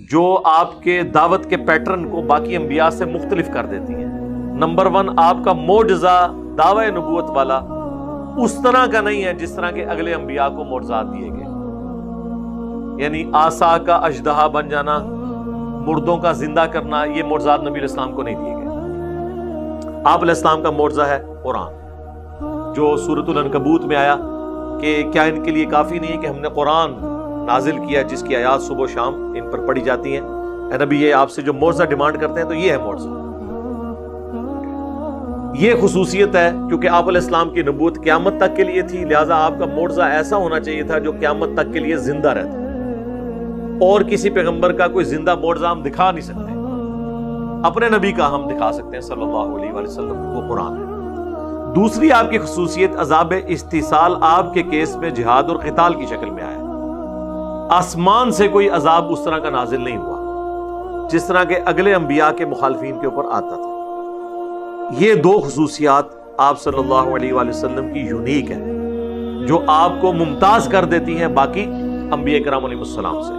جو آپ کے دعوت کے پیٹرن کو باقی انبیاء سے مختلف کر دیتی ہیں۔ نمبر 1، آپ کا معجزہ دعوی نبوت والا اس طرح کا نہیں ہے جس طرح کے اگلے انبیاء کو معجزات دیے گئے، یعنی آسا کا اژدہا بن جانا، مردوں کا زندہ کرنا، یہ معجزات نبی علیہ السلام کو نہیں دیے گئے۔ آپ علیہ السلام کا معجزہ ہے قرآن، جو سورۃ العنکبوت میں آیا کہ کیا ان کے لیے کافی نہیں ہے کہ ہم نے قرآن نازل کیا جس کی آیات صبح و شام ان پر پڑھی جاتی ہیں؟ اے نبی، یہ آپ سے جو معجزہ ڈیمانڈ کرتے ہیں تو یہ ہے معجزہ۔ یہ خصوصیت ہے کیونکہ آپ علیہ السلام کی نبوت قیامت تک کے لیے تھی، لہٰذا آپ کا معجزہ ایسا ہونا چاہیے تھا جو قیامت تک کے لیے زندہ رہتا۔ اور کسی پیغمبر کا کوئی زندہ معجزہ ہم دکھا نہیں سکتے، اپنے نبی کا ہم دکھا سکتے ہیں صلی اللہ علیہ وآلہ وسلم، وہ قرآن ہے۔ دوسری آپ کی خصوصیت عذاب استحصال آپ کے کیس میں جہاد اور قتال کی شکل میں آیا۔ آسمان سے کوئی عذاب اس طرح کا نازل نہیں ہوا جس طرح کے اگلے انبیاء کے مخالفین کے اوپر آتا تھا۔ یہ دو خصوصیات آپ صلی اللہ علیہ وآلہ وسلم کی یونیک ہیں، جو آپ کو ممتاز کر دیتی ہیں باقی انبیاء کرام علیہ السلام سے۔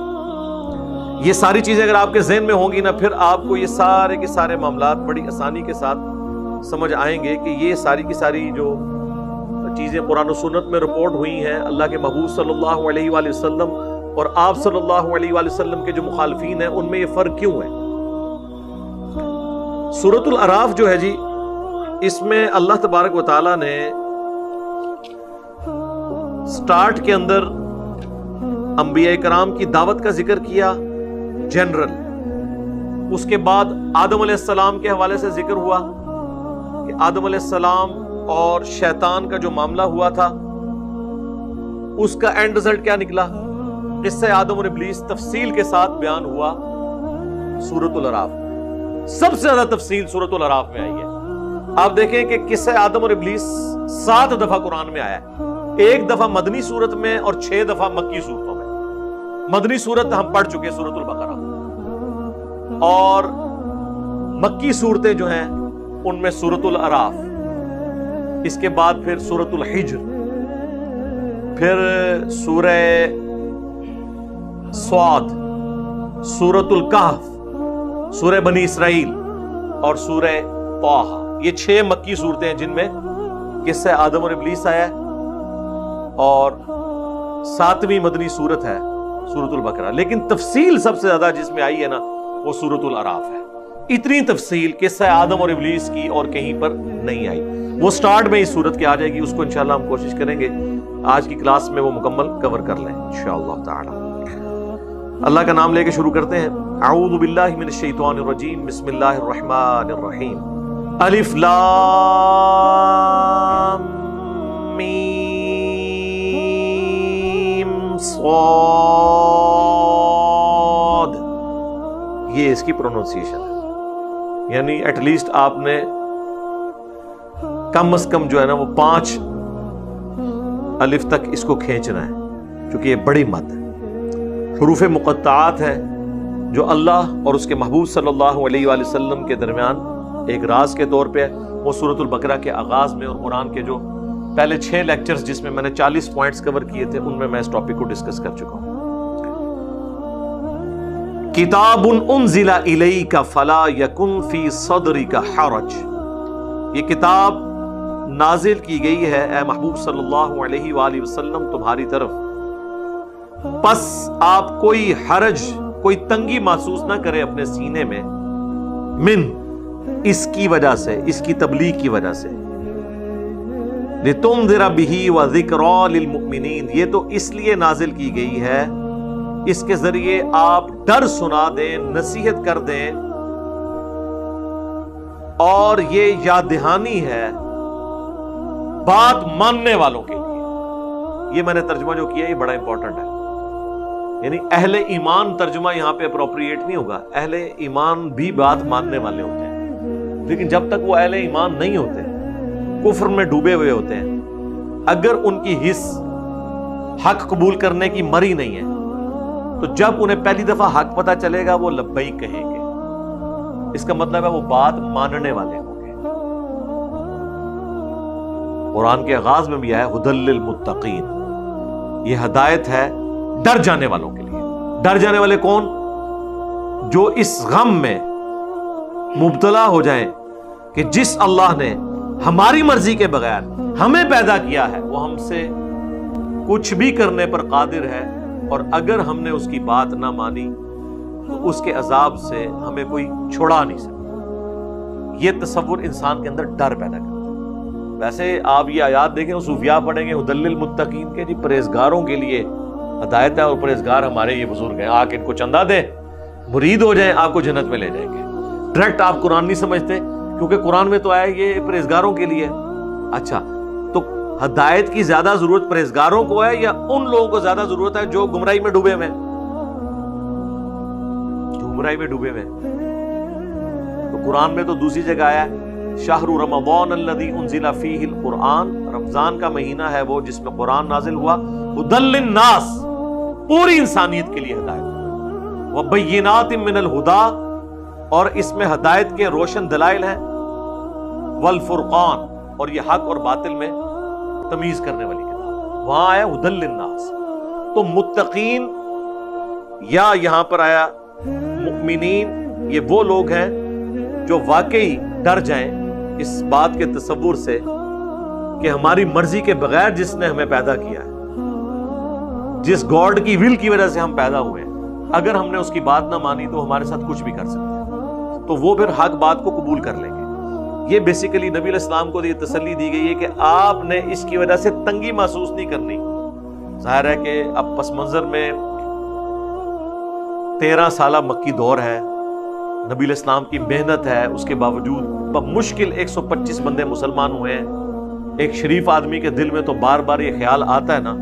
یہ ساری چیزیں اگر آپ کے ذہن میں ہوں گی نا، پھر آپ کو یہ سارے کے سارے معاملات بڑی آسانی کے ساتھ سمجھ آئیں گے کہ یہ ساری کی ساری جو چیزیں قرآن و سنت میں رپورٹ ہوئی ہیں، اللہ کے محبوب صلی اللہ علیہ وآلہ وسلم اور آپ صلی اللہ علیہ وآلہ وسلم کے جو مخالفین ہیں ان میں یہ فرق کیوں ہے۔ سورۃ الاعراف جو ہے جی، اس میں اللہ تبارک و تعالیٰ نے سٹارٹ کے اندر انبیاء کرام کی دعوت کا ذکر کیا جنرل، اس کے بعد آدم علیہ السلام کے حوالے سے ذکر ہوا کہ آدم علیہ السلام اور شیطان کا جو معاملہ ہوا تھا اس کا اینڈ رزلٹ کیا نکلا، قصہ آدم اور ابلیس تفصیل کے ساتھ بیان ہوا سورۃ الاعراف۔ سب سے زیادہ تفصیل سورۃ الاعراف میں آئی ہے۔ آپ دیکھیں کہ قصہ آدم اور ابلیس 7 دفعہ قرآن میں آیا ہے، 1 دفعہ مدنی صورت میں اور 6 دفعہ مکی صورتوں میں۔ مدنی صورت ہم پڑھ چکے سورۃ البقرہ، اور مکی صورتیں جو ہیں ان میں سورۃ الاعراف، اس کے بعد پھر سورۃ الحجر، پھر سورہ صاد، سورۃ الکہف، سورہ بنی اسرائیل اور سورہ طٰہٰ۔ یہ 6 مکی صورتیں ہیں جن میں قصہ آدم اور ابلیس آیا ہے، اور 7ویں مدنی صورت ہے سورۃ البقرہ۔ لیکن تفصیل سب سے زیادہ جس میں آئی ہے نا، وہ سورۃ الاعراف ہے۔ اتنی تفصیل قصہ آدم اور ابلیس کی اور کہیں پر نہیں آئی۔ وہ سٹارٹ میں اس صورت کی آ جائے گی، اس کو انشاءاللہ ہم کوشش کریں گے آج کی کلاس میں وہ مکمل کور کر لیں انشاءاللہ تعالی۔ اللہ کا نام لے کے شروع کرتے ہیں۔ اعوذ باللہ من الشیطان الرجیم، بسم اللہ الرحمن الرحیم۔ الف لام میم صاد، یہ اس کی پروننسیشن ہے، یعنی ایٹ لیسٹ آپ نے کم از کم جو ہے نا وہ 5 الف تک اس کو کھینچنا ہے، کیونکہ یہ بڑی مد ہے، حروف مقطعات ہیں جو اللہ اور اس کے محبوب صلی اللہ علیہ وآلہ وسلم کے درمیان ایک راز کے طور پہ وہ سورۃ البقرہ کے آغاز میں، اور قرآن کے جو پہلے 6 لیکچرز جس میں میں نے 40 پوائنٹس کور کیے تھے ان میں اس ٹاپک کو ڈسکس کر چکا ہوں۔ کتاب انزل الیک فلا یکن فی صدرک حرج، یہ کتاب نازل کی گئی ہے اے محبوب صلی اللہ علیہ وآلہ وسلم تمہاری طرف، پس آپ کوئی حرج، کوئی تنگی محسوس نہ کرے اپنے سینے میں، من، اس کی وجہ سے، اس کی تبلیغ کی وجہ سے، لِتُنذِرَ بِهِ وَذِكْرَى لِلْمُؤْمِنِينَ، یہ تو اس لیے نازل کی گئی ہے اس کے ذریعے آپ ڈر سنا دیں، نصیحت کر دیں، اور یہ یاد دہانی ہے بات ماننے والوں کے لیے۔ یہ میں نے ترجمہ جو کیا یہ بڑا امپورٹنٹ ہے، یعنی اہل ایمان ترجمہ یہاں پہ اپروپریٹ نہیں ہوگا، اہل ایمان بھی بات ماننے والے ہوتے ہیں، لیکن جب تک وہ اہل ایمان نہیں ہوتے، کفر میں ڈوبے ہوئے ہوتے ہیں، اگر ان کی حس حق قبول کرنے کی مری نہیں ہے، تو جب انہیں پہلی دفعہ حق پتہ چلے گا وہ لبیک کہیں گے، اس کا مطلب ہے وہ بات ماننے والے ہوں گے۔ قرآن کے آغاز میں بھی آیا ھدی للمتقین، یہ ہدایت ہے ڈر جانے والوں کے لیے۔ ڈر جانے والے کون؟ جو اس غم میں مبتلا ہو جائیں کہ جس اللہ نے ہماری مرضی کے بغیر ہمیں پیدا کیا ہے وہ ہم سے کچھ بھی کرنے پر قادر ہے، اور اگر ہم نے اس کی بات نہ مانی تو اس کے عذاب سے ہمیں کوئی چھڑا نہیں سکتا۔ یہ تصور انسان کے اندر ڈر پیدا کرتا ہے۔ ویسے آپ یہ آیات دیکھیں، صوفیاء پڑھیں گے ہدی للمتقین کے، جی پرہیزگاروں کے لیے ہدایت ہے، اور پرہیزگار ہمارے یہ بزرگ ہیں، آ کے ان کو چندہ دیں، مرید ہو جائیں، آپ کو جنت میں لے جائیں گے۔ ڈائریکٹ آپ قرآن نہیں سمجھتے، کیونکہ قرآن میں تو آیا یہ پرہیزگاروں کے لیے۔ اچھا، تو ہدایت کی زیادہ ضرورت پرہیزگاروں کو ہے یا ان لوگوں کو زیادہ ضرورت ہے جو گمراہی میں ڈوبے ہوئے ہیں؟ گمراہی میں ڈوبے ہوئے ہیں۔ تو قرآن میں تو دوسری جگہ آیا ہے شہر رمضان الذی انزل فیہ القرآن، رمضان کا مہینہ ہے وہ جس میں قرآن نازل ہوا، ھدی للناس، پوری انسانیت کے لیے ہدایت، وبینات من الہدی، اور اس میں ہدایت کے روشن دلائل ہیں، والفرقان، اور یہ حق اور باطل میں تمیز کرنے والی کتاب۔ وہاں آیا ھدی للناس، تو متقین یا یہاں پر آیا مؤمنین، یہ وہ لوگ ہیں جو واقعی ڈر جائیں اس بات کے تصور سے کہ ہماری مرضی کے بغیر جس نے ہمیں پیدا کیا ہے، جس گاڈ کی ول کی وجہ سے ہم پیدا ہوئے ہیں، اگر ہم نے اس کی بات نہ مانی تو ہمارے ساتھ کچھ بھی کر سکتے ہیں، تو وہ پھر حق بات کو قبول کر لیں گے۔ یہ بیسیکلی نبی علیہ السلام کو یہ تسلی دی گئی ہے کہ آپ نے اس کی وجہ سے تنگی محسوس نہیں کرنی۔ ظاہر ہے کہ اب پس منظر میں 13 سالہ مکی دور ہے، نبی علیہ السلام کی محنت ہے، اس کے باوجود بمشکل 125 بندے مسلمان ہوئے ہیں۔ ایک شریف آدمی کے دل میں تو بار بار یہ خیال آتا ہے نا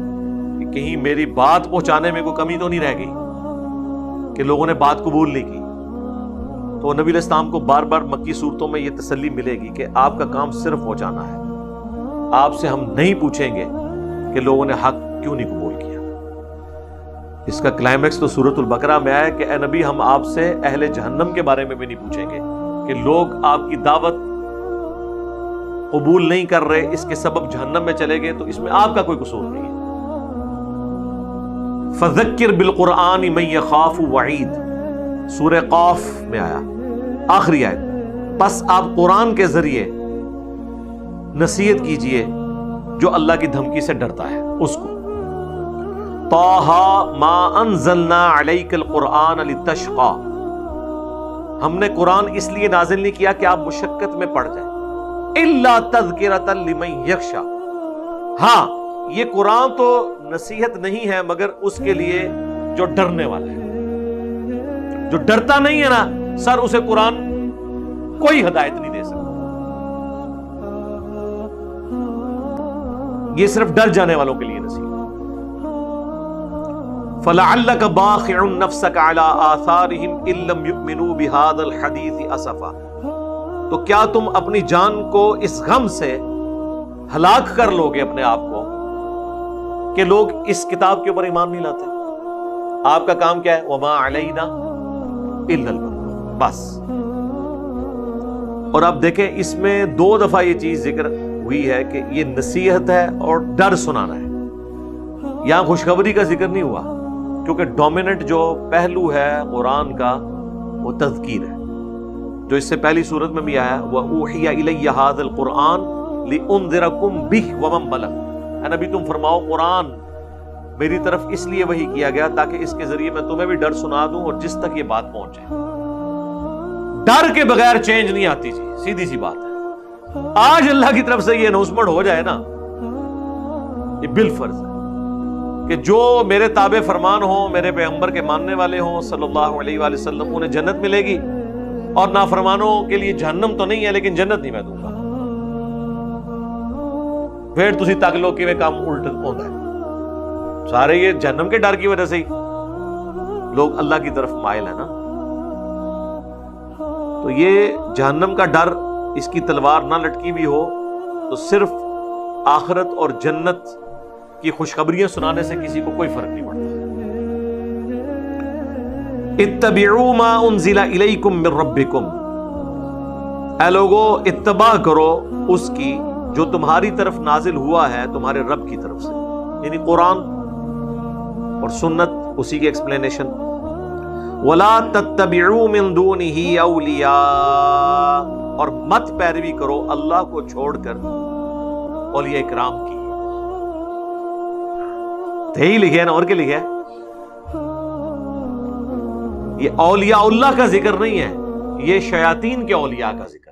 کہ کہیں میری بات پہنچانے میں کوئی کمی تو نہیں رہ گئی کہ لوگوں نے بات قبول نہیں کی۔ تو نبی علیہ السلام کو بار بار مکی صورتوں میں یہ تسلی ملے گی کہ آپ کا کام صرف پہنچانا ہے، آپ سے ہم نہیں پوچھیں گے کہ لوگوں نے حق کیوں نہیں قبول کیا۔ اس کا کلائمیکس تو سورۃ البقرہ میں آیا کہ اے نبی ہم آپ سے اہل جہنم کے بارے میں بھی نہیں پوچھیں گے کہ لوگ آپ کی دعوت قبول نہیں کر رہے، اس کے سبب جہنم میں چلے گئے، تو اس میں آپ کا کوئی قصور نہیں ہے۔ فذکر بالقرآن من یخاف وعید، سورہ قاف میں آیا، آخری آیت، پس آپ قرآن کے ذریعے نصیحت کیجئے جو اللہ کی دھمکی سے ڈرتا ہے اس کو۔ طٰہٰ ما انزلنا علیک القرآن لتشقیٰ، ہم نے قرآن اس لیے نازل نہیں کیا کہ آپ مشقت میں پڑ جائیں، الا تذکرۃ لمن یخشیٰ، ہاں یہ قرآن تو نصیحت نہیں ہے مگر اس کے لیے جو ڈرنے والا ہے۔ جو ڈرتا نہیں ہے نا سر، اسے قرآن کوئی ہدایت نہیں دے سکتا، یہ صرف ڈر جانے والوں کے لیے نصیحت۔ فَلَعَلَّكَ بَاخِعٌ نَفْسَكَ عَلَىٰ آثَارِهِمْ إِن لَّمْ يُؤْمِنُوا بِهَٰذَا الْحَدِيثِ أَسَفًا، تو کیا تم اپنی جان کو اس غم سے ہلاک کر لو گے اپنے آپ کو کہ لوگ اس کتاب کے اوپر ایمان نہیں لاتے؟ آپ کا کام کیا ہے؟ وَمَا عَلَيْنَا إِلَّا الْبَلَاغُ، بس۔ اور آپ دیکھیں اس میں 2 دفعہ یہ چیز ذکر ہوئی ہے کہ یہ نصیحت ہے اور ڈر سنانا ہے، یہاں خوشخبری کا ذکر نہیں ہوا، کیونکہ ڈومیننٹ جو پہلو ہے قرآن کا وہ تذکیر ہے، جو اس سے پہلی صورت میں بھی آیا وَأُوحِيَ إِلَيَّ هَٰذَا الْقُرْآنُ لِأُنذِرَكُم بِهِ وَمَن بَلَغَ، اے نبی تم فرماؤ قرآن میری طرف اس لیے وحی کیا گیا تاکہ اس کے ذریعے میں تمہیں بھی ڈر سنا دوں اور جس تک یہ بات پہنچے۔ ڈر کے بغیر چینج نہیں آتی جی، سیدھی سی بات ہے۔ آج اللہ کی طرف سے یہ اناؤنسمنٹ ہو جائے نا، یہ بالفرض ہے کہ جو میرے تابع فرمان ہوں، میرے پیغمبر کے ماننے والے ہوں صلی اللہ علیہ وآلہ وسلم، انہیں جنت ملے گی، اور نافرمانوں کے لیے جہنم تو نہیں ہے لیکن جنت نہیں میں دوں گا۔ پھر تسی تک لو کہ کام الٹ ہوتا ہے، سارے یہ جہنم کے ڈر کی وجہ سے ہی لوگ اللہ کی طرف مائل ہے نا۔ تو یہ جہنم کا ڈر، اس کی تلوار نہ لٹکی بھی ہو تو صرف آخرت اور جنت کی خوشخبریاں سنانے سے کسی کو کوئی فرق نہیں پڑتا۔ اتبعوا ما انزل الیکم من ربکم، اے لوگو اتباع کرو اس کی جو تمہاری طرف نازل ہوا ہے تمہارے رب کی طرف سے، یعنی قرآن اور سنت، اسی کی ایکسپلینیشن۔ وَلَا تَتَّبِعُوا مِن دُونِهِ أَوْلِيَاءَ، اور مت پیروی کرو اللہ کو چھوڑ کر اولیاء کرام کی. یہی لکھے نا، اور کیا لکھے؟ یہ اولیاء اللہ کا ذکر نہیں ہے، یہ شیاطین کے اولیاء کا ذکر.